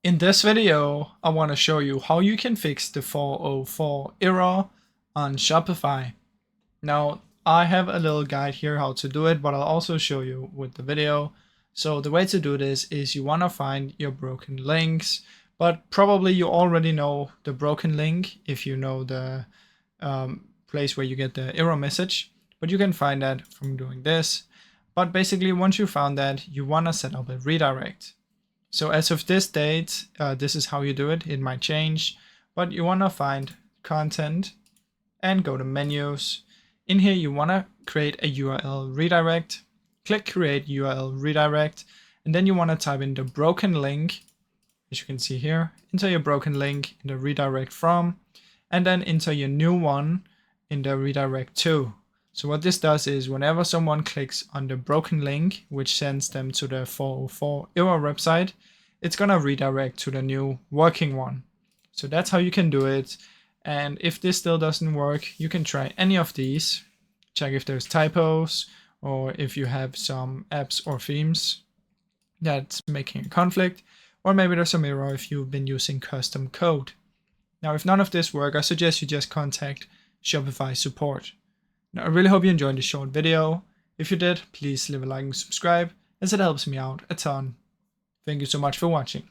In this video, I want to show you how you can fix the 404 error on Shopify. Now, I have a little guide here how to do it, but I'll also show you with the video. So the way to do this is you want to find your broken links, but probably you already know the broken link if you know the place where you get the error message, but you can find that from doing this. But basically, once you found that, you want to set up a redirect. So as of this date, this is how you do it. It might change, but you want to find content and go to menus. In here, you want to create a URL redirect. Click create URL redirect, and then you want to type in the broken link, as you can see here. Enter your broken link in the redirect from, and then enter your new one in the redirect to. So what this does is whenever someone clicks on the broken link, which sends them to the 404 error website, it's gonna redirect to the new working one. So that's how you can do it. And if this still doesn't work, you can try any of these. Check if there's typos or if you have some apps or themes that's making a conflict, or maybe there's some error if you've been using custom code. Now, if none of this works, I suggest you just contact Shopify support. Now, I really hope you enjoyed this short video. If you did, please leave a like and subscribe, as it helps me out a ton. Thank you so much for watching.